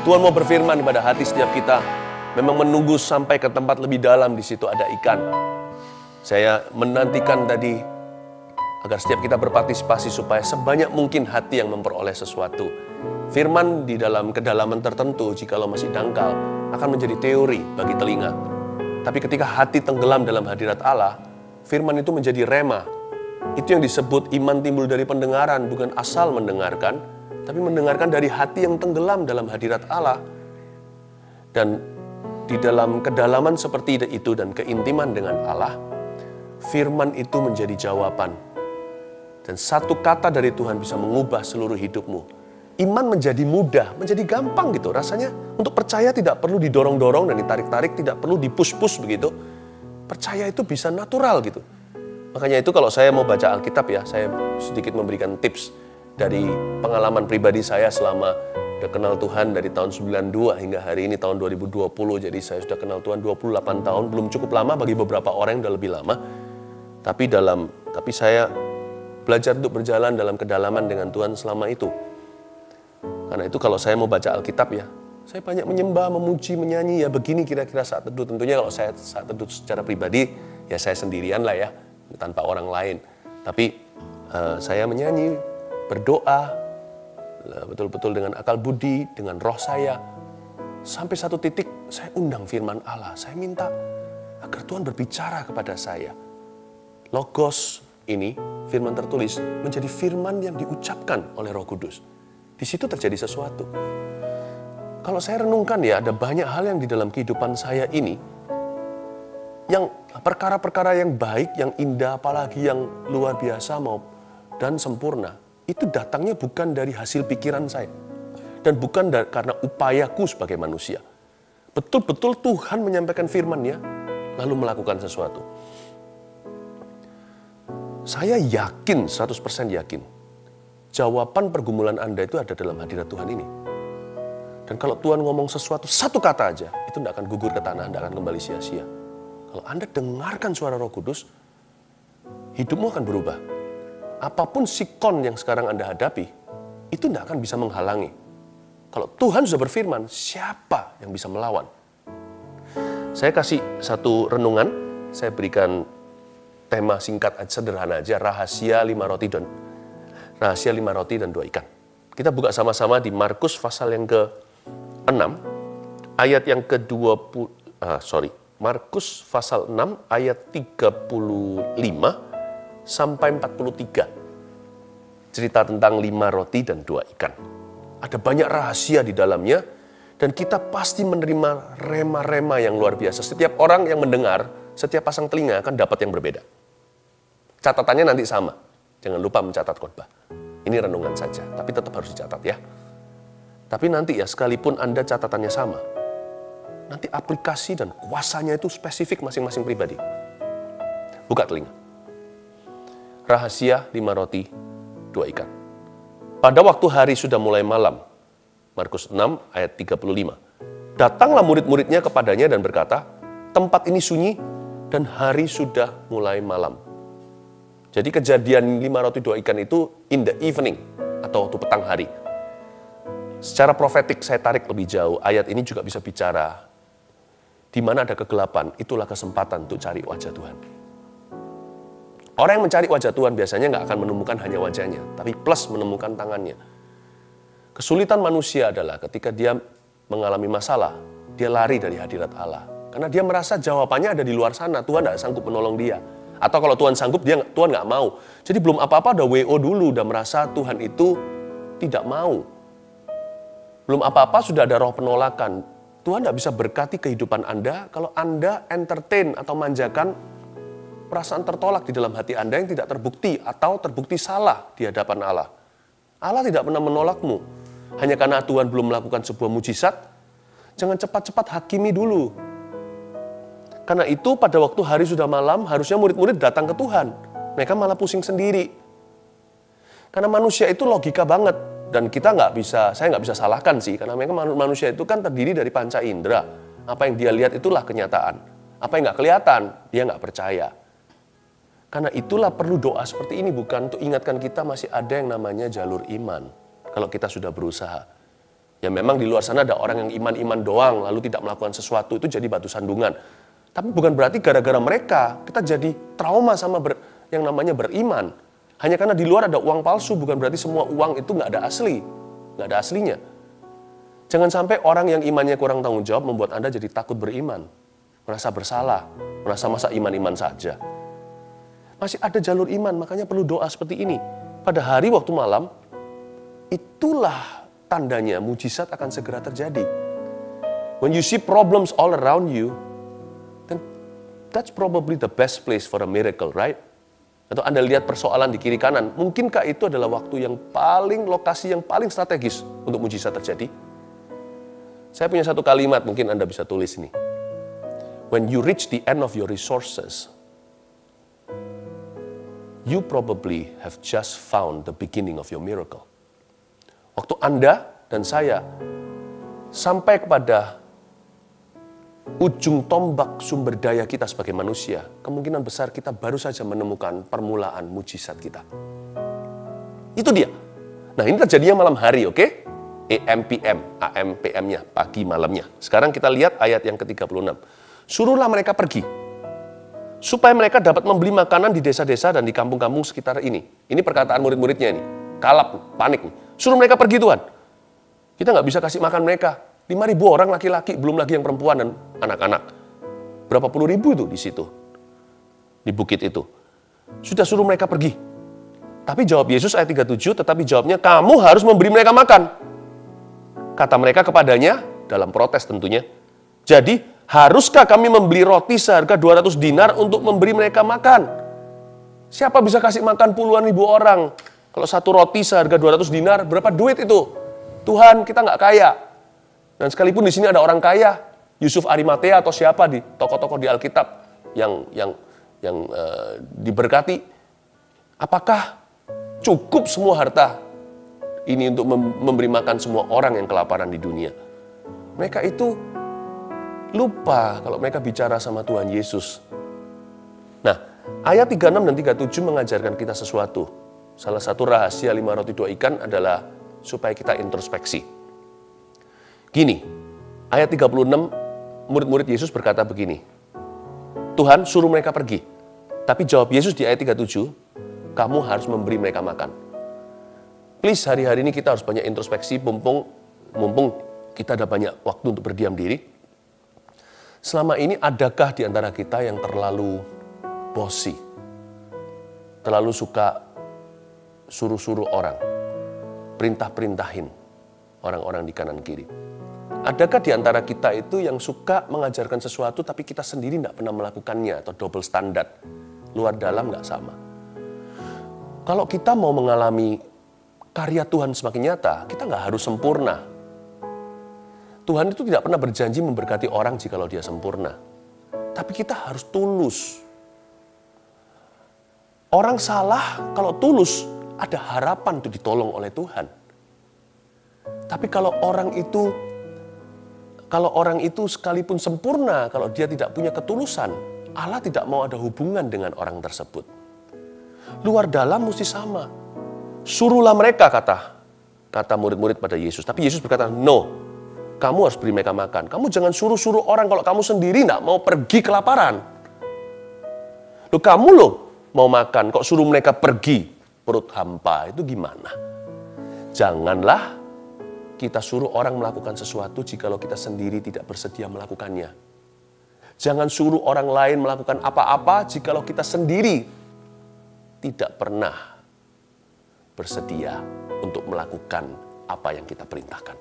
Tuhan mau berfirman kepada hati setiap kita. Memang menunggu sampai ke tempat lebih dalam, di situ ada ikan. Saya menantikan tadi agar setiap kita berpartisipasi supaya sebanyak mungkin hati yang memperoleh sesuatu. Firman di dalam kedalaman tertentu, jikalau masih dangkal, akan menjadi teori bagi telinga. Tapi ketika hati tenggelam dalam hadirat Allah, firman itu menjadi rema. Itu yang disebut iman timbul dari pendengaran, bukan asal mendengarkan, tapi mendengarkan dari hati yang tenggelam dalam hadirat Allah. Dan di dalam kedalaman seperti itu dan keintiman dengan Allah, firman itu menjadi jawaban. Dan satu kata dari Tuhan bisa mengubah seluruh hidupmu. Iman menjadi mudah, menjadi gampang gitu. Rasanya untuk percaya tidak perlu didorong-dorong dan ditarik-tarik, tidak perlu dipush-push begitu. Percaya itu bisa natural gitu. Makanya itu kalau saya mau baca Alkitab ya, saya sedikit memberikan tips dari pengalaman pribadi saya selama udah kenal Tuhan dari tahun 92 hingga hari ini tahun 2020. Jadi saya sudah kenal Tuhan 28 tahun, belum cukup lama bagi beberapa orang yang udah lebih lama. Tapi saya belajar untuk berjalan dalam kedalaman dengan Tuhan selama itu. Karena itu kalau saya mau baca Alkitab ya, saya banyak menyembah, memuji, menyanyi ya, begini kira-kira saat teduh. Tentunya kalau saya saat teduh secara pribadi ya saya sendirian lah ya, tanpa orang lain. Tapi saya menyanyi, berdoa, betul-betul dengan akal budi, dengan roh saya. Sampai satu titik saya undang firman Allah. Saya minta agar Tuhan berbicara kepada saya. Logos ini, firman tertulis, menjadi firman yang diucapkan oleh Roh Kudus. Di situ terjadi sesuatu. Kalau saya renungkan ya, ada banyak hal yang di dalam kehidupan saya ini, yang perkara-perkara yang baik, yang indah, apalagi yang luar biasa dan sempurna, itu datangnya bukan dari hasil pikiran saya. Dan bukan karena upayaku sebagai manusia. Betul-betul Tuhan menyampaikan firman-Nya, lalu melakukan sesuatu. Saya yakin, 100% yakin, jawaban pergumulan Anda itu ada dalam hadirat Tuhan ini. Dan kalau Tuhan ngomong sesuatu, satu kata aja, itu tidak akan gugur ke tanah, tidak akan kembali sia-sia. Kalau Anda dengarkan suara Roh Kudus, hidupmu akan berubah. Apapun sikon yang sekarang Anda hadapi, itu tidak akan bisa menghalangi. Kalau Tuhan sudah berfirman, siapa yang bisa melawan? Saya kasih satu renungan, saya berikan tema singkat sederhana aja, rahasia 5 roti dan 2 ikan. Kita buka sama-sama di Markus pasal yang ke-6, ayat yang Markus pasal 6 ayat 35 sampai 43. Cerita tentang 5 roti dan 2 ikan. Ada banyak rahasia di dalamnya, dan kita pasti menerima rema-rema yang luar biasa. Setiap orang yang mendengar, setiap pasang telinga akan dapat yang berbeda. Catatannya nanti sama. Jangan lupa mencatat khotbah. Ini renungan saja, tapi tetap harus dicatat ya. Tapi nanti ya, sekalipun Anda catatannya sama, nanti aplikasi dan kuasanya itu spesifik masing-masing pribadi. Buka telinga. Rahasia 5 roti, 2 ikan. Pada waktu hari sudah mulai malam, Markus 6 ayat 35. Datanglah murid-muridnya kepadanya dan berkata, tempat ini sunyi dan hari sudah mulai malam. Jadi kejadian 5 roti 2 ikan itu in the evening, atau waktu petang hari. Secara profetik saya tarik lebih jauh, ayat ini juga bisa bicara, di mana ada kegelapan, itulah kesempatan untuk cari wajah Tuhan. Orang yang mencari wajah Tuhan biasanya nggak akan menemukan hanya wajahnya, tapi plus menemukan tangannya. Kesulitan manusia adalah ketika dia mengalami masalah, dia lari dari hadirat Allah. Karena dia merasa jawabannya ada di luar sana, Tuhan nggak sanggup menolong dia. Atau kalau Tuhan sanggup, Tuhan nggak mau. Jadi belum apa-apa udah WO dulu, udah merasa Tuhan itu tidak mau. Belum apa-apa sudah ada roh penolakan. Tuhan nggak bisa berkati kehidupan Anda kalau Anda entertain atau manjakan perasaan tertolak di dalam hati Anda yang tidak terbukti atau terbukti salah di hadapan Allah. Allah tidak pernah menolakmu. Hanya karena Tuhan belum melakukan sebuah mujizat, jangan cepat-cepat hakimi dulu. Karena itu pada waktu hari sudah malam, harusnya murid-murid datang ke Tuhan. Mereka malah pusing sendiri. Karena manusia itu logika banget. Dan saya nggak bisa salahkan sih. Karena memang manusia itu kan terdiri dari panca indera. Apa yang dia lihat itulah kenyataan. Apa yang nggak kelihatan, dia nggak percaya. Karena itulah perlu doa seperti ini, bukan untuk ingatkan kita masih ada yang namanya jalur iman. Kalau kita sudah berusaha. Ya memang di luar sana ada orang yang iman-iman doang, lalu tidak melakukan sesuatu, itu jadi batu sandungan. Tapi bukan berarti gara-gara mereka, kita jadi trauma sama yang namanya beriman. Hanya karena di luar ada uang palsu, bukan berarti semua uang itu nggak ada asli. Nggak ada aslinya. Jangan sampai orang yang imannya kurang tanggung jawab membuat Anda jadi takut beriman. Merasa bersalah, merasa masa iman-iman saja. Masih ada jalur iman, makanya perlu doa seperti ini. Pada hari waktu malam, itulah tandanya mujizat akan segera terjadi. When you see problems all around you, then that's probably the best place for a miracle, right? Atau Anda lihat persoalan di kiri kanan, mungkinkah itu adalah waktu yang lokasi yang paling strategis untuk mujizat terjadi? Saya punya satu kalimat, mungkin Anda bisa tulis ini. When you reach the end of your resources, you probably have just found the beginning of your miracle. Waktu Anda dan saya sampai kepada ujung tombak sumber daya kita sebagai manusia, kemungkinan besar kita baru saja menemukan permulaan mujizat kita. Itu dia. Nah, ini terjadinya malam hari, oke? AM, PM, AM, PM-nya, pagi, malamnya. Sekarang kita lihat ayat yang ke-36. Suruhlah mereka pergi, supaya mereka dapat membeli makanan di desa-desa dan di kampung-kampung sekitar ini. Ini perkataan murid-muridnya ini. Kalap, panik nih. Suruh mereka pergi Tuhan. Kita nggak bisa kasih makan mereka. 5.000 orang laki-laki, belum lagi yang perempuan dan anak-anak. Berapa puluh ribu itu di situ. Di bukit itu. Sudah suruh mereka pergi. Tapi jawab Yesus ayat 37, tetapi jawabnya, kamu harus memberi mereka makan. Kata mereka kepadanya, dalam protes tentunya, jadi haruskah kami membeli roti seharga 200 dinar untuk memberi mereka makan? Siapa bisa kasih makan puluhan ribu orang? Kalau satu roti seharga 200 dinar, berapa duit itu? Tuhan, kita nggak kaya. Dan sekalipun di sini ada orang kaya, Yusuf Arimatea atau siapa di tokoh-tokoh di Alkitab yang diberkati, apakah cukup semua harta ini untuk memberi makan semua orang yang kelaparan di dunia? Mereka itu lupa kalau mereka bicara sama Tuhan Yesus. Nah, ayat 36 dan 37 mengajarkan kita sesuatu. Salah satu rahasia 5 roti 2 ikan adalah supaya kita introspeksi. Gini, ayat 36, murid-murid Yesus berkata begini, Tuhan suruh mereka pergi. Tapi jawab Yesus di ayat 37, kamu harus memberi mereka makan. Please, hari-hari ini kita harus banyak introspeksi, mumpung kita ada banyak waktu untuk berdiam diri. Selama ini adakah di antara kita yang terlalu bossy, terlalu suka suruh-suruh orang, perintah-perintahin orang-orang di kanan kiri? Adakah di antara kita itu yang suka mengajarkan sesuatu tapi kita sendiri tidak pernah melakukannya atau double standard, luar dalam nggak sama? Kalau kita mau mengalami karya Tuhan semakin nyata, kita nggak harus sempurna. Tuhan itu tidak pernah berjanji memberkati orang jikalau dia sempurna. Tapi kita harus tulus. Orang salah kalau tulus, ada harapan untuk ditolong oleh Tuhan. Tapi kalau orang itu sekalipun sempurna, kalau dia tidak punya ketulusan, Allah tidak mau ada hubungan dengan orang tersebut. Luar dalam mesti sama. Suruhlah mereka, kata murid-murid pada Yesus. Tapi Yesus berkata, no, kamu harus beri mereka makan. Kamu jangan suruh-suruh orang kalau kamu sendiri tidak mau pergi kelaparan. Kamu mau makan, kok suruh mereka pergi. Perut hampa, itu gimana? Janganlah kita suruh orang melakukan sesuatu jikalau kita sendiri tidak bersedia melakukannya. Jangan suruh orang lain melakukan apa-apa jikalau kita sendiri tidak pernah bersedia untuk melakukan apa yang kita perintahkan.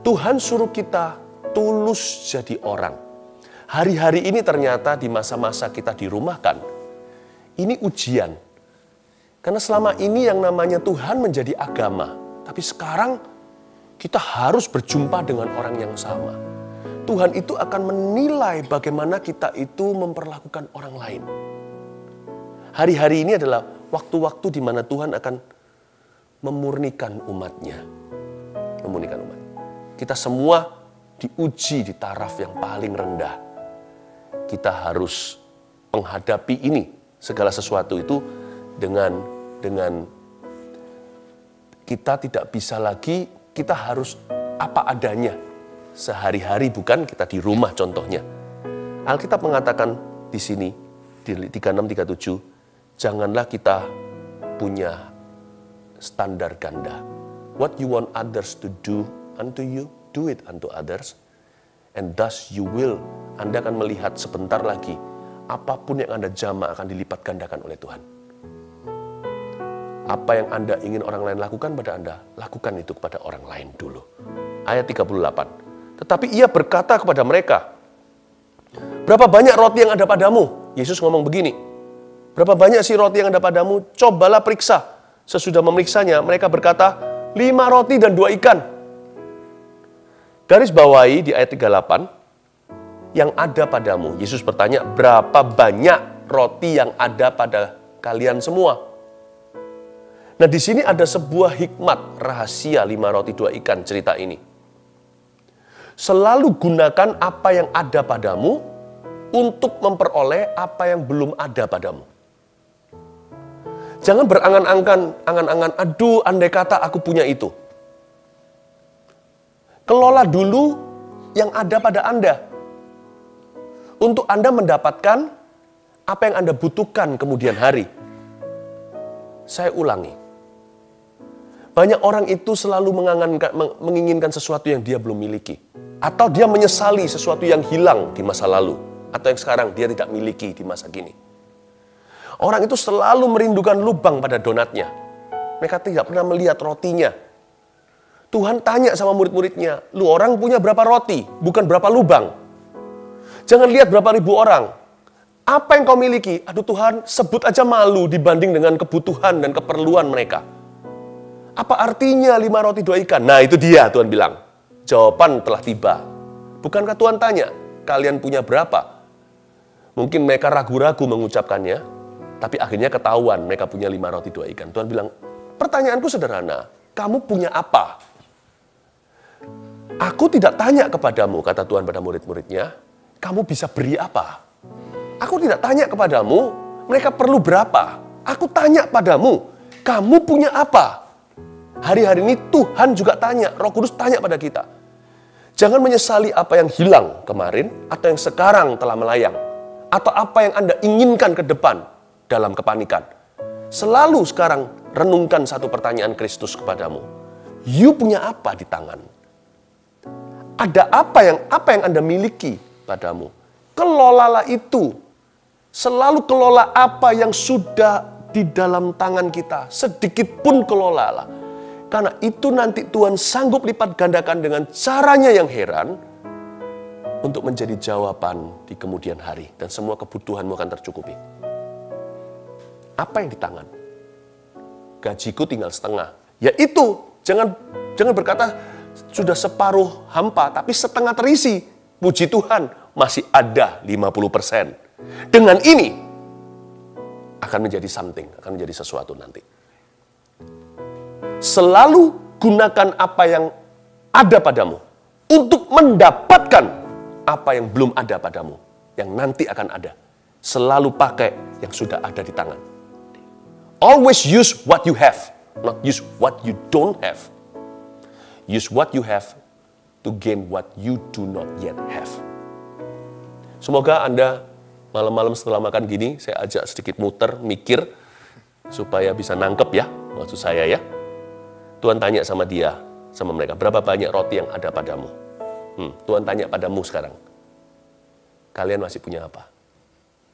Tuhan suruh kita tulus jadi orang. Hari-hari ini ternyata di masa-masa kita dirumahkan, ini ujian. Karena selama ini yang namanya Tuhan menjadi agama. Tapi sekarang kita harus berjumpa dengan orang yang sama. Tuhan itu akan menilai bagaimana kita itu memperlakukan orang lain. Hari-hari ini adalah waktu-waktu di mana Tuhan akan memurnikan umatnya. Memurnikan umat. Kita semua diuji di taraf yang paling rendah. Kita harus menghadapi ini, segala sesuatu itu dengan kita tidak bisa lagi, kita harus apa adanya. Sehari-hari, bukan kita di rumah contohnya. Alkitab mengatakan di sini, di 36-37, janganlah kita punya standar ganda. What you want others to do unto you, do it unto others. And thus you will. Anda akan melihat sebentar lagi, apapun yang Anda jama akan dilipat gandakan oleh Tuhan. Apa yang Anda ingin orang lain lakukan pada Anda, lakukan itu kepada orang lain dulu. Ayat 38. Tetapi ia berkata kepada mereka, berapa banyak roti yang ada padamu? Yesus ngomong begini, berapa banyak sih roti yang ada padamu? Cobalah periksa. Sesudah memeriksanya, mereka berkata, 5 roti dan 2 ikan. Garis bawahi di ayat 38, yang ada padamu. Yesus bertanya, berapa banyak roti yang ada pada kalian semua? Nah, di sini ada sebuah hikmat rahasia 5 roti 2 ikan cerita ini. Selalu gunakan apa yang ada padamu untuk memperoleh apa yang belum ada padamu. Jangan berangan-angan, aduh andai kata aku punya itu. Kelola dulu yang ada pada Anda. Untuk Anda mendapatkan apa yang Anda butuhkan kemudian hari. Saya ulangi. Banyak orang itu selalu menginginkan sesuatu yang dia belum miliki. Atau dia menyesali sesuatu yang hilang di masa lalu. Atau yang sekarang dia tidak miliki di masa kini. Orang itu selalu merindukan lubang pada donatnya. Mereka tidak pernah melihat rotinya. Tuhan tanya sama murid-muridnya, lu orang punya berapa roti? Bukan berapa lubang. Jangan lihat berapa ribu orang. Apa yang kau miliki? Aduh Tuhan, sebut aja malu dibanding dengan kebutuhan dan keperluan mereka. Apa artinya 5 roti 2 ikan? Nah itu dia Tuhan bilang. Jawaban telah tiba. Bukankah Tuhan tanya, kalian punya berapa? Mungkin mereka ragu-ragu mengucapkannya, tapi akhirnya ketahuan mereka punya 5 roti 2 ikan. Tuhan bilang, pertanyaanku sederhana, kamu punya apa? Aku tidak tanya kepadamu, kata Tuhan pada murid-muridnya, kamu bisa beri apa? Aku tidak tanya kepadamu, mereka perlu berapa? Aku tanya padamu, kamu punya apa? Hari-hari ini Tuhan juga tanya, Roh Kudus tanya pada kita. Jangan menyesali apa yang hilang kemarin, atau yang sekarang telah melayang, atau apa yang Anda inginkan ke depan dalam kepanikan. Selalu sekarang renungkan satu pertanyaan Kristus kepadamu. You punya apa di tangan? Ada apa yang Anda miliki padamu? Kelolalah itu. Selalu kelola apa yang sudah di dalam tangan kita. Sedikit pun kelolalah. Karena itu nanti Tuhan sanggup lipat gandakan dengan caranya yang heran untuk menjadi jawaban di kemudian hari. Dan semua kebutuhanmu akan tercukupi. Apa yang di tangan? Gajiku tinggal setengah. Ya itu, jangan berkata sudah separuh hampa, tapi setengah terisi. Puji Tuhan, masih ada 50%. Dengan ini, akan menjadi something, akan menjadi sesuatu nanti. Selalu gunakan apa yang ada padamu untuk mendapatkan apa yang belum ada padamu, yang nanti akan ada. Selalu pakai yang sudah ada di tangan. Always use what you have, not use what you don't have. Use what you have to gain what you do not yet have. Semoga Anda malam-malam setelah makan gini, saya ajak sedikit muter, mikir, supaya bisa nangkep ya, maksud saya ya. Tuhan tanya sama dia, sama mereka, berapa banyak roti yang ada padamu? Tuhan tanya padamu sekarang, kalian masih punya apa?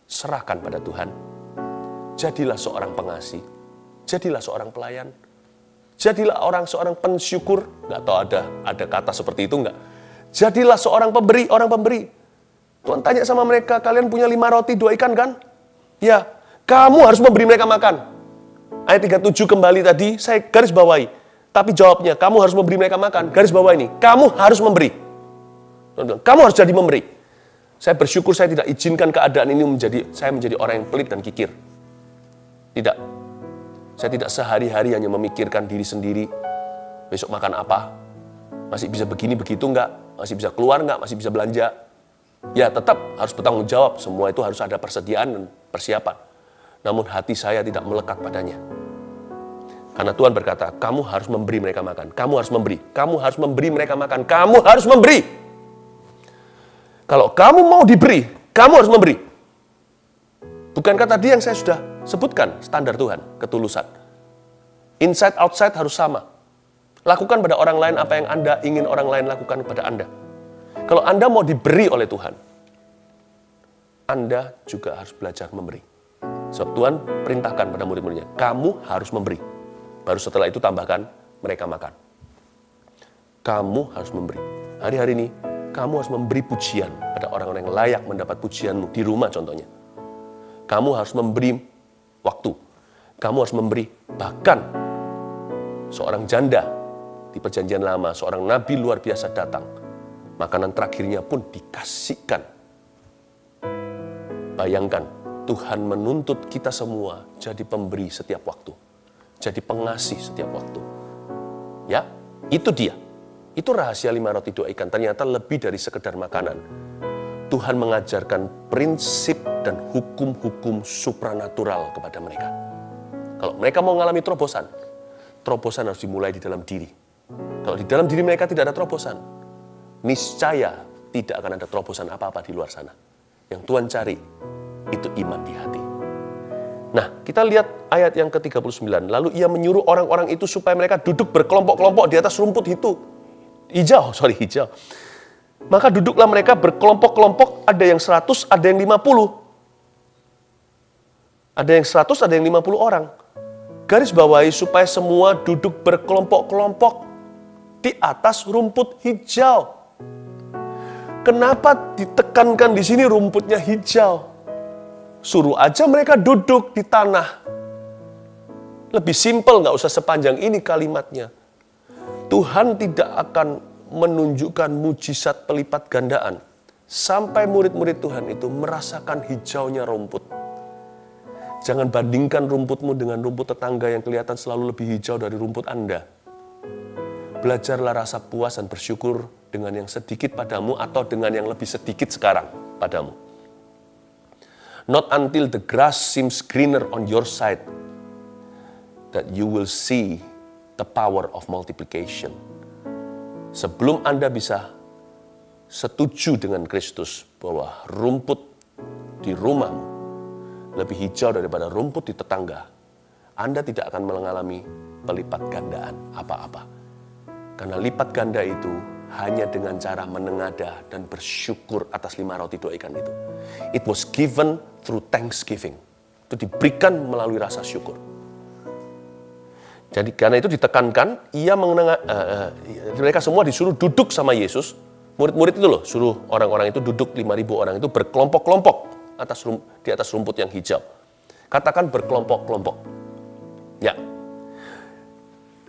Serahkan pada Tuhan. Jadilah seorang pengasih, jadilah seorang pelayan, jadilah seorang pensyukur. Nggak tahu ada kata seperti itu nggak? Jadilah seorang pemberi, orang pemberi. Tuhan tanya sama mereka, kalian punya 5 roti 2 ikan kan? Ya, kamu harus memberi mereka makan. Ayat 37 kembali tadi, saya garis bawahi. Tapi jawabnya, kamu harus memberi mereka makan. Garis bawah ini, kamu harus memberi. Kamu harus jadi memberi. Saya bersyukur saya tidak izinkan keadaan ini saya menjadi orang yang pelit dan kikir. Tidak. Saya tidak sehari-hari hanya memikirkan diri sendiri. Besok makan apa? Masih bisa begini, begitu enggak? Masih bisa keluar enggak? Masih bisa belanja? Ya tetap harus bertanggung jawab. Semua itu harus ada persediaan dan persiapan. Namun hati saya tidak melekat padanya. Karena Tuhan berkata, kamu harus memberi mereka makan. Kamu harus memberi. Kamu harus memberi mereka makan. Kamu harus memberi. Kalau kamu mau diberi, kamu harus memberi. Bukankah tadi yang saya sudah sebutkan, standar Tuhan, ketulusan. Inside, outside harus sama. Lakukan pada orang lain apa yang Anda ingin orang lain lakukan kepada Anda. Kalau Anda mau diberi oleh Tuhan, Anda juga harus belajar memberi. Sebab Tuhan perintahkan pada murid-muridnya, kamu harus memberi. Baru setelah itu tambahkan, mereka makan. Kamu harus memberi. Hari-hari ini, kamu harus memberi pujian pada orang-orang yang layak mendapat pujianmu di rumah contohnya. Kamu harus memberi waktu. Kamu harus memberi bahkan seorang janda di perjanjian lama, seorang nabi luar biasa datang. Makanan terakhirnya pun dikasihkan. Bayangkan, Tuhan menuntut kita semua jadi pemberi setiap waktu. Jadi pengasih setiap waktu. Ya, itu dia. Itu rahasia 5 roti 2 ikan. Ternyata lebih dari sekedar makanan. Tuhan mengajarkan prinsip dan hukum-hukum supranatural kepada mereka. Kalau mereka mau mengalami terobosan, terobosan harus dimulai di dalam diri. Kalau di dalam diri mereka tidak ada terobosan, niscaya tidak akan ada terobosan apa-apa di luar sana. Yang Tuhan cari, itu iman di hati. Nah, kita lihat ayat yang ke-39. Lalu ia menyuruh orang-orang itu supaya mereka duduk berkelompok-kelompok di atas rumput hijau. Maka duduklah mereka berkelompok-kelompok, ada yang 100, ada yang 50. Ada yang 100, ada yang 50 orang. Garis bawahi supaya semua duduk berkelompok-kelompok di atas rumput hijau. Kenapa ditekankan di sini rumputnya hijau? Suruh aja mereka duduk di tanah. Lebih simpel, nggak usah sepanjang ini kalimatnya. Tuhan tidak akan menunjukkan mujizat pelipat gandaan sampai murid-murid Tuhan itu merasakan hijaunya rumput. Jangan bandingkan rumputmu dengan rumput tetangga yang kelihatan selalu lebih hijau dari rumput Anda. Belajarlah rasa puas dan bersyukur dengan yang sedikit padamu atau dengan yang lebih sedikit sekarang padamu. Not until the grass seems greener on your side that you will see the power of multiplication. Sebelum Anda bisa setuju dengan Kristus bahwa rumput di rumahmu lebih hijau daripada rumput di tetangga, Anda tidak akan mengalami pelipat gandaan apa-apa. Karena lipat ganda itu hanya dengan cara menengadah dan bersyukur atas 5 roti 2 ikan itu. It was given through thanksgiving. Itu diberikan melalui rasa syukur. Jadi karena itu ditekankan, mereka semua disuruh duduk sama Yesus. Murid-murid itu loh, suruh orang-orang itu duduk 5.000 orang itu berkelompok-kelompok di atas rumput yang hijau. Katakan berkelompok-kelompok. Ya.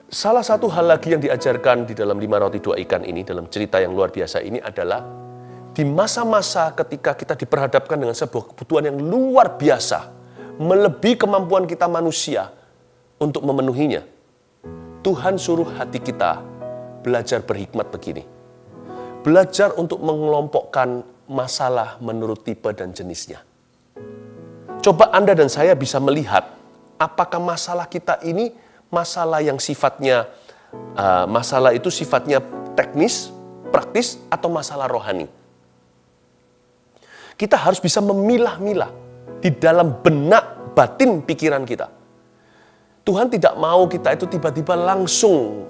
Salah satu hal lagi yang diajarkan di dalam 5 roti 2 ikan ini, dalam cerita yang luar biasa ini adalah di masa-masa ketika kita diperhadapkan dengan sebuah kebutuhan yang luar biasa, melebihi kemampuan kita manusia untuk memenuhinya. Tuhan suruh hati kita belajar berhikmat begini. Belajar untuk mengelompokkan masalah menurut tipe dan jenisnya. Coba Anda dan saya bisa melihat apakah masalah kita ini masalah yang sifatnya, masalah itu sifatnya teknis, praktis, atau masalah rohani. Kita harus bisa memilah-milah di dalam benak batin pikiran kita. Tuhan tidak mau kita itu tiba-tiba langsung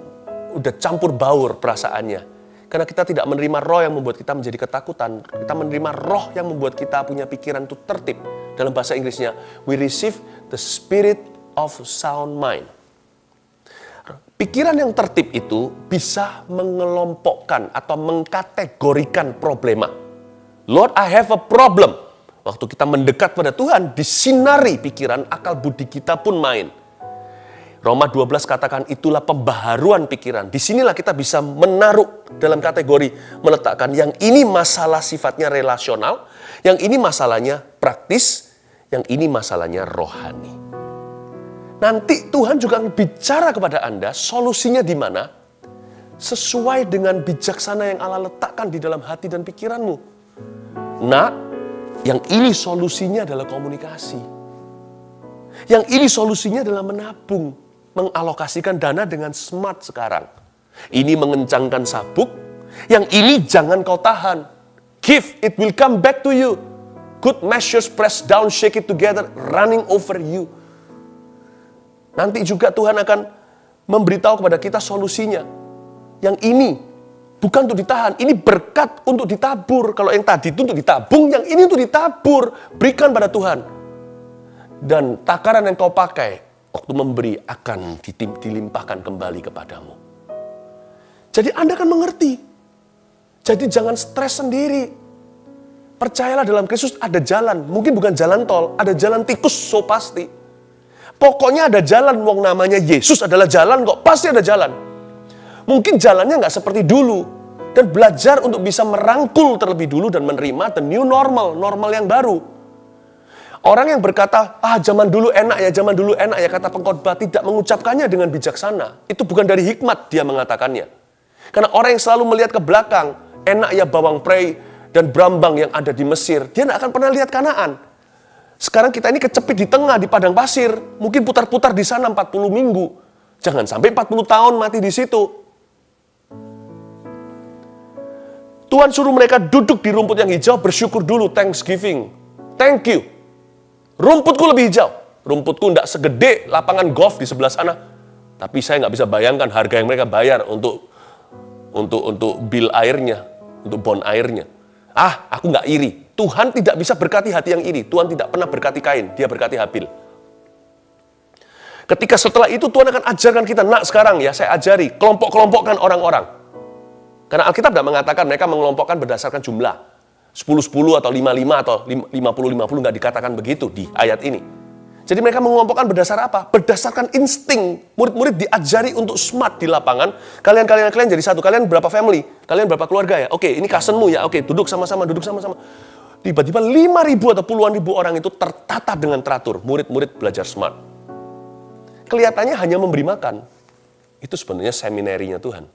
udah campur baur perasaannya. Karena kita tidak menerima roh yang membuat kita menjadi ketakutan. Kita menerima roh yang membuat kita punya pikiran itu tertib. Dalam bahasa Inggrisnya, we receive the spirit of sound mind. Pikiran yang tertib itu bisa mengelompokkan atau mengkategorikan problema. Lord, I have a problem. Waktu kita mendekat pada Tuhan, disinari pikiran, akal budi kita pun main. Roma 12 katakan itulah pembaharuan pikiran. Disinilah kita bisa menaruh dalam kategori, meletakkan yang ini masalah sifatnya relasional, yang ini masalahnya praktis, yang ini masalahnya rohani. Nanti Tuhan juga bicara kepada Anda, solusinya di mana? Sesuai dengan bijaksana yang Allah letakkan di dalam hati dan pikiranmu. Nah, yang ini solusinya adalah komunikasi. Yang ini solusinya adalah menabung. mengalokasikan dana dengan smart sekarang. Ini mengencangkan sabuk, yang ini jangan kau tahan. Give, it will come back to you. Good measures pressed down, shake it together, running over you. Nanti juga Tuhan akan memberitahu kepada kita solusinya. Yang ini bukan untuk ditahan, ini berkat untuk ditabur. Kalau yang tadi itu untuk ditabung, yang ini untuk ditabur. Berikan pada Tuhan. Dan takaran yang kau pakai waktu memberi akan dilimpahkan kembali kepadamu. Jadi Anda akan mengerti. Jadi jangan stres sendiri. Percayalah dalam Kristus ada jalan. Mungkin bukan jalan tol, ada jalan tikus, so pasti. Pokoknya ada jalan, wong namanya Yesus adalah jalan kok, pasti ada jalan. Mungkin jalannya nggak seperti dulu. Dan belajar untuk bisa merangkul terlebih dulu dan menerima the new normal, normal yang baru. Orang yang berkata, zaman dulu enak ya, zaman dulu enak ya, kata pengkhotbah, tidak mengucapkannya dengan bijaksana. Itu bukan dari hikmat dia mengatakannya. Karena orang yang selalu melihat ke belakang, enak ya bawang prei dan brambang yang ada di Mesir, dia tidak akan pernah lihat Kanaan. Sekarang kita ini kecepit di tengah, di padang pasir, mungkin putar-putar di sana 40 minggu. Jangan sampai 40 tahun mati di situ. Tuhan suruh mereka duduk di rumput yang hijau, bersyukur dulu, thanksgiving. Thank you. Rumputku lebih hijau. Rumputku tidak segede lapangan golf di sebelah sana. Tapi saya nggak bisa bayangkan harga yang mereka bayar untuk bil airnya, untuk bon airnya. Aku nggak iri. Tuhan tidak bisa berkati hati yang iri. Tuhan tidak pernah berkati Kain, dia berkati Habil. Ketika setelah itu Tuhan akan ajarkan kita, sekarang ya saya ajari, kelompok-kelompokkan orang-orang. Karena Alkitab tidak mengatakan mereka mengelompokkan berdasarkan jumlah. 10-10 atau 5-5 atau 50-50 nggak dikatakan begitu di ayat ini. Jadi mereka mengelompokkan berdasar apa? Berdasarkan insting. Murid-murid diajari untuk smart di lapangan. Kalian jadi satu. Kalian berapa family? Kalian berapa keluarga ya? Oke, ini cousinmu ya. Oke, duduk sama-sama. Tiba-tiba 5.000 atau puluhan ribu orang itu tertata dengan teratur. Murid-murid belajar smart. Kelihatannya hanya memberi makan. Itu sebenarnya seminarinya Tuhan.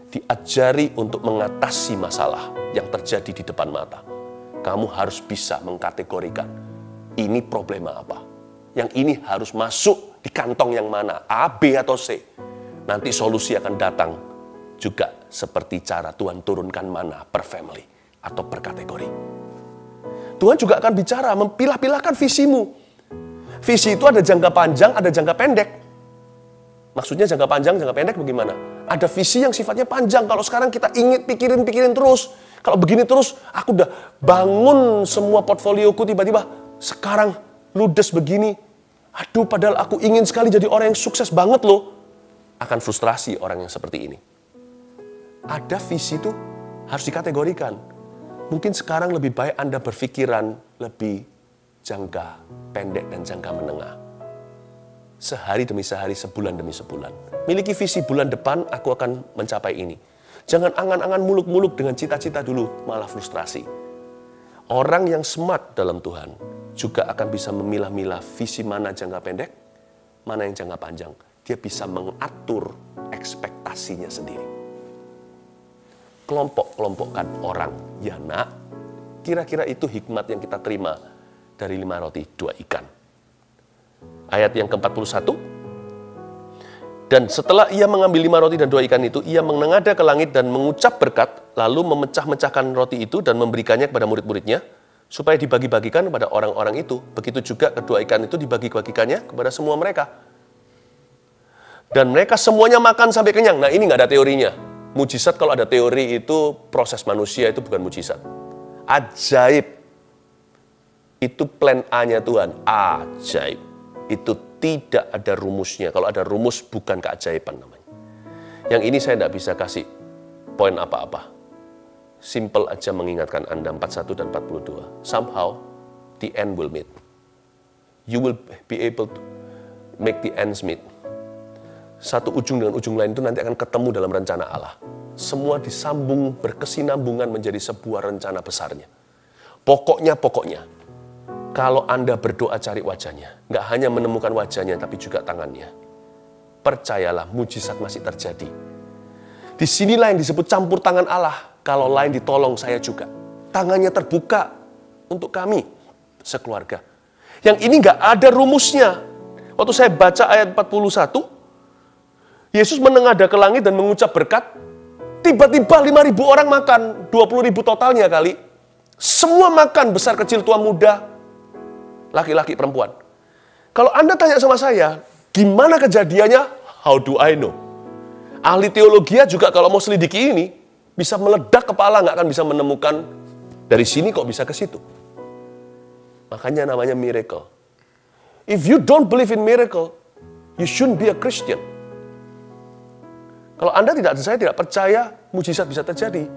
Diajari untuk mengatasi masalah yang terjadi di depan mata. Kamu harus bisa mengkategorikan. Ini problema apa? Yang ini harus masuk di kantong yang mana? A, B, atau C? Nanti solusi akan datang juga seperti cara Tuhan turunkan mana per family atau per kategori. Tuhan juga akan bicara, mempilah-pilahkan visimu. Visi itu ada jangka panjang, ada jangka pendek. Maksudnya jangka panjang, jangka pendek bagaimana? Ada visi yang sifatnya panjang. Kalau sekarang kita pikirin terus. Kalau begini terus, aku udah bangun semua portfolioku, tiba-tiba sekarang ludes begini. Aduh, padahal aku ingin sekali jadi orang yang sukses banget loh. Akan frustrasi orang yang seperti ini. Ada visi itu harus dikategorikan. Mungkin sekarang lebih baik Anda berpikiran lebih jangka pendek dan jangka menengah. Sehari demi sehari, sebulan demi sebulan. Miliki visi bulan depan, aku akan mencapai ini. Jangan angan-angan muluk-muluk dengan cita-cita dulu, malah frustrasi. Orang yang smart dalam Tuhan juga akan bisa memilah-milah visi mana jangka pendek, mana yang jangka panjang. Dia bisa mengatur ekspektasinya sendiri. Kelompok-kelompokkan orang, ya nak, kira-kira itu hikmat yang kita terima dari 5 roti 2 ikan. Ayat yang ke-41. Dan setelah ia mengambil 5 roti dan 2 ikan itu, ia menengadah ke langit dan mengucap berkat, lalu memecah-mecahkan roti itu dan memberikannya kepada murid-muridnya, supaya dibagi-bagikan kepada orang-orang itu. Begitu juga kedua ikan itu dibagi-bagikannya kepada semua mereka. Dan mereka semuanya makan sampai kenyang. Nah, ini nggak ada teorinya. Mujizat kalau ada teori itu proses manusia, itu bukan mujizat. Ajaib. Itu plan A-nya Tuhan. Ajaib. Itu tidak ada rumusnya. Kalau ada rumus, bukan keajaiban namanya. Yang ini saya tidak bisa kasih poin apa-apa. Simple aja mengingatkan Anda 41 dan 42. Somehow, the end will meet. You will be able to make the ends meet. Satu ujung dengan ujung lain itu nanti akan ketemu dalam rencana Allah. Semua disambung, berkesinambungan menjadi sebuah rencana besarnya. Pokoknya, kalau Anda berdoa cari wajahnya, nggak hanya menemukan wajahnya, tapi juga tangannya. Percayalah, mujizat masih terjadi. Disinilah yang disebut campur tangan Allah. Kalau lain ditolong, saya juga. Tangannya terbuka untuk kami, sekeluarga. Yang ini nggak ada rumusnya. Waktu saya baca ayat 41, Yesus menengadah ke langit dan mengucap berkat. Tiba-tiba 5.000 orang makan, 20.000 totalnya kali. Semua makan, besar, kecil, tua, muda, laki-laki, perempuan. Kalau Anda tanya sama saya, gimana kejadiannya? How do I know? Ahli teologi juga kalau mau selidiki ini, bisa meledak kepala, nggak akan bisa menemukan dari sini kok bisa ke situ. Makanya namanya miracle. If you don't believe in miracle, you shouldn't be a Christian. Kalau saya tidak percaya mujizat bisa terjadi,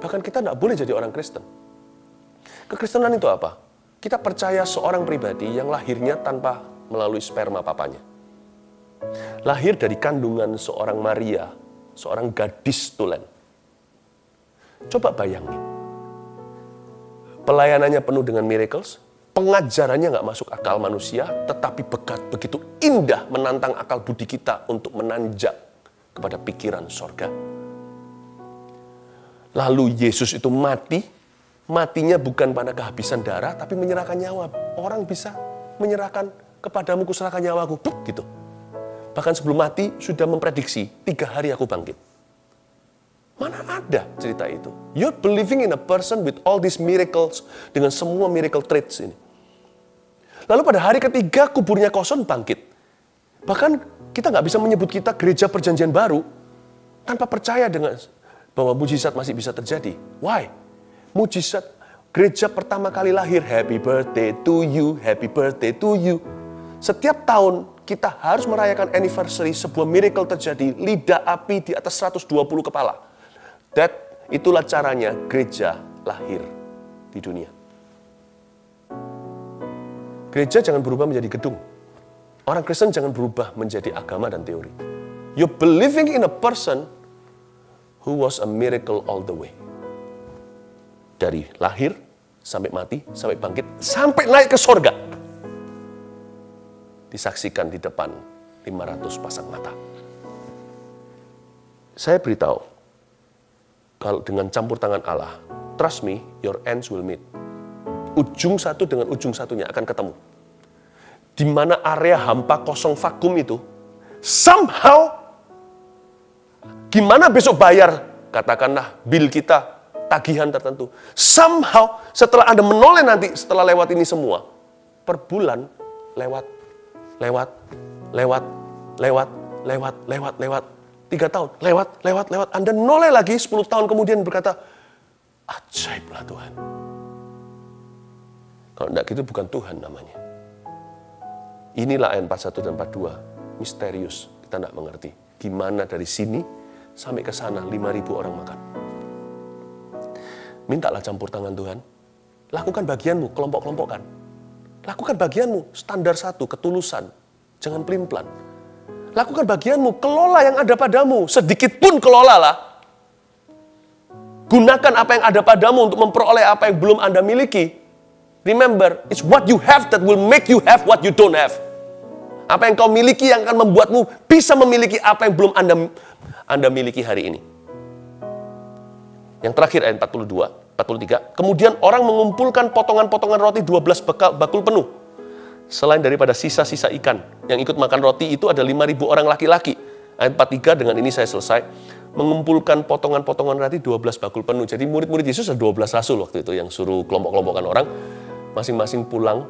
bahkan kita tidak boleh jadi orang Kristen. Kekristenan itu apa? Kita percaya seorang pribadi yang lahirnya tanpa melalui sperma papanya. Lahir dari kandungan seorang Maria, seorang gadis tulen. Coba bayangin. Pelayanannya penuh dengan miracles, pengajarannya nggak masuk akal manusia, tetapi begitu indah menantang akal budi kita untuk menanjak kepada pikiran sorga. Lalu Yesus itu matinya bukan pada kehabisan darah, tapi menyerahkan nyawa. Orang bisa menyerahkan kepadamu, kuserahkan nyawaku, gitu. Bahkan sebelum mati sudah memprediksi, 3 hari aku bangkit. Mana ada cerita itu? You're believing in a person with all these miracles, dengan semua miracle traits ini. Lalu pada hari ketiga kuburnya kosong, bangkit. Bahkan kita nggak bisa menyebut kita gereja perjanjian baru tanpa percaya dengan bahwa mujizat masih bisa terjadi. Why? Mujizat gereja pertama kali lahir, happy birthday to you, happy birthday to you. Setiap tahun kita harus merayakan anniversary sebuah miracle terjadi, lidah api di atas 120 kepala. Itulah caranya gereja lahir di dunia. Gereja jangan berubah menjadi gedung. Orang Kristen jangan berubah menjadi agama dan teori. You're believing in a person who was a miracle all the way. Dari lahir, sampai mati, sampai bangkit, sampai naik ke sorga. Disaksikan di depan 500 pasang mata. Saya beritahu, kalau dengan campur tangan Allah, trust me, your ends will meet. Ujung satu dengan ujung satunya akan ketemu. Di mana area hampa kosong vakum itu, somehow, gimana besok bayar, katakanlah bill kita, tagihan tertentu. Somehow, setelah Anda menoleh nanti, setelah lewat ini semua, per bulan, lewat. 3 tahun, lewat. Anda noleh lagi 10 tahun kemudian berkata, ajaiblah Tuhan. Kalau tidak gitu bukan Tuhan namanya. Inilah ayat 41 dan 42, misterius, kita tidak mengerti. Gimana dari sini sampai ke sana 5.000 orang makan. Mintalah campur tangan Tuhan. Lakukan bagianmu, kelompok-kelompokkan. Lakukan bagianmu, standar 1, ketulusan. Jangan pelin-pelan. Lakukan bagianmu, kelola yang ada padamu. Sedikit pun kelolalah. Gunakan apa yang ada padamu untuk memperoleh apa yang belum Anda miliki. Remember, it's what you have that will make you have what you don't have. Apa yang kau miliki yang akan membuatmu bisa memiliki apa yang belum Anda miliki hari ini. Yang terakhir ayat 43. Kemudian orang mengumpulkan potongan-potongan roti 12 bakul penuh. Selain daripada sisa-sisa ikan. Yang ikut makan roti itu ada 5.000 orang laki-laki. Ayat 43, dengan ini saya selesai. Mengumpulkan potongan-potongan roti 12 bakul penuh. Jadi murid-murid Yesus ada 12 rasul waktu itu yang suruh kelompok-kelompokkan orang. Masing-masing pulang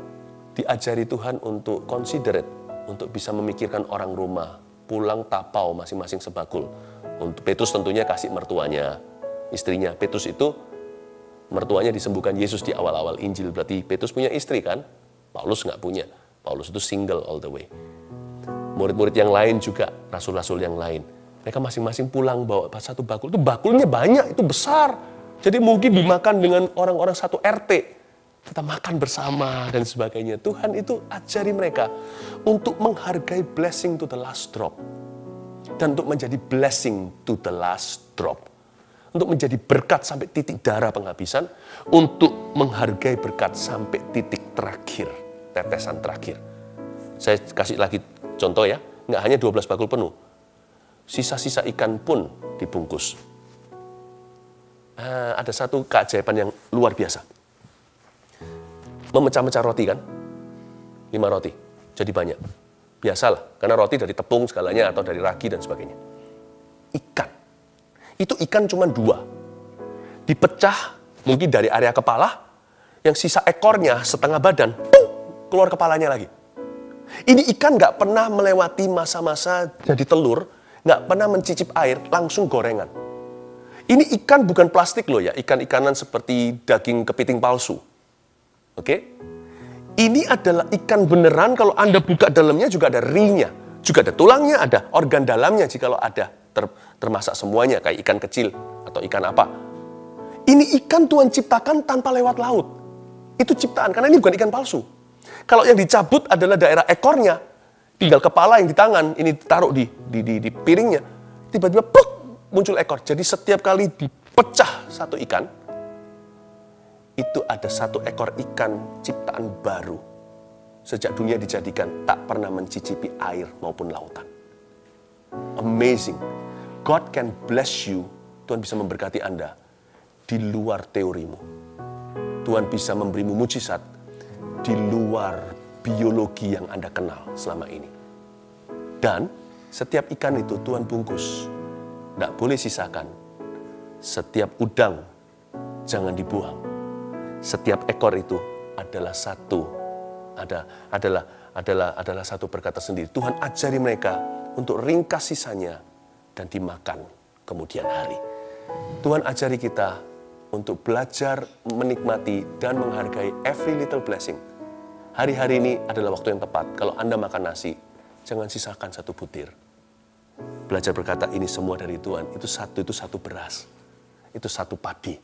diajari Tuhan untuk considerate. Untuk bisa memikirkan orang rumah. Pulang tapau masing-masing sebakul. Untuk Petrus tentunya kasih mertuanya. Istrinya. Petrus itu mertuanya disembuhkan Yesus di awal-awal Injil. Berarti Petrus punya istri kan? Paulus nggak punya. Paulus itu single all the way. Murid-murid yang lain juga, rasul-rasul yang lain. Mereka masing-masing pulang bawa satu bakul. Itu bakulnya banyak, itu besar. Jadi mungkin dimakan dengan orang-orang satu RT. Kita makan bersama dan sebagainya. Tuhan itu ajari mereka untuk menghargai blessing to the last drop. Dan untuk menjadi blessing to the last drop. Untuk menjadi berkat sampai titik darah penghabisan, untuk menghargai berkat sampai titik terakhir, tetesan terakhir. Saya kasih lagi contoh ya, nggak hanya 12 bakul penuh, sisa-sisa ikan pun dibungkus. Ada satu keajaiban yang luar biasa. Memecah-mecah roti kan, 5 roti, jadi banyak. Biasalah, karena roti dari tepung segalanya atau dari ragi dan sebagainya. Ikan. Itu ikan cuma 2. Dipecah mungkin dari area kepala, yang sisa ekornya setengah badan, keluar kepalanya lagi. Ini ikan nggak pernah melewati masa-masa jadi telur, nggak pernah mencicip air, langsung gorengan. Ini ikan bukan plastik loh ya, ikan-ikanan seperti daging kepiting palsu. Oke? Ini adalah ikan beneran, kalau Anda buka dalamnya juga ada ringnya. Juga ada tulangnya, ada organ dalamnya jika ada. Termasak semuanya, kayak ikan kecil atau ikan apa. Ini ikan Tuhan ciptakan tanpa lewat laut. Itu ciptaan, karena ini bukan ikan palsu. Kalau yang dicabut adalah daerah ekornya, tinggal kepala yang di tangan, ini ditaruh di piringnya, tiba-tiba muncul ekor. Jadi setiap kali dipecah satu ikan, itu ada 1 ekor ikan ciptaan baru. Sejak dunia dijadikan, tak pernah mencicipi air maupun lautan. Amazing. God can bless you. Tuhan bisa memberkati Anda di luar teorimu. Tuhan bisa memberimu mujizat di luar biologi yang Anda kenal selama ini. Dan setiap ikan itu Tuhan bungkus. Tidak boleh sisakan. Setiap udang jangan dibuang. Setiap ekor itu adalah satu berkat tersendiri. Tuhan ajari mereka untuk ringkas sisanya dan dimakan kemudian hari. Tuhan ajari kita untuk belajar menikmati dan menghargai every little blessing. Hari-hari ini adalah waktu yang tepat. Kalau Anda makan nasi, jangan sisakan 1 butir. Belajar berkata ini semua dari Tuhan. Itu satu beras. Itu 1 padi.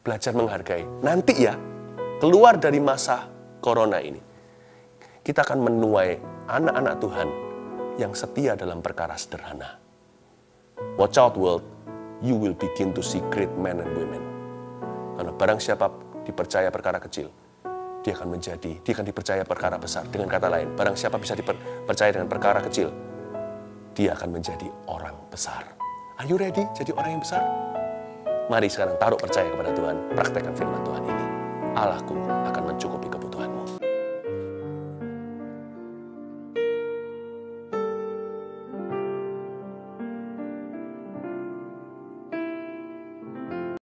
Belajar menghargai. Nanti ya, keluar dari masa corona ini, kita akan menuai anak-anak Tuhan yang setia dalam perkara sederhana. Watch out world, you will begin to see great men and women. Karena barang siapa dipercaya perkara kecil, dia akan dipercaya perkara besar. Dengan kata lain, barang siapa bisa dipercaya dengan perkara kecil, dia akan menjadi orang besar. Are you ready jadi orang yang besar? Mari sekarang taruh percaya kepada Tuhan, praktekkan firman Tuhan ini. Allahku akan mencukupi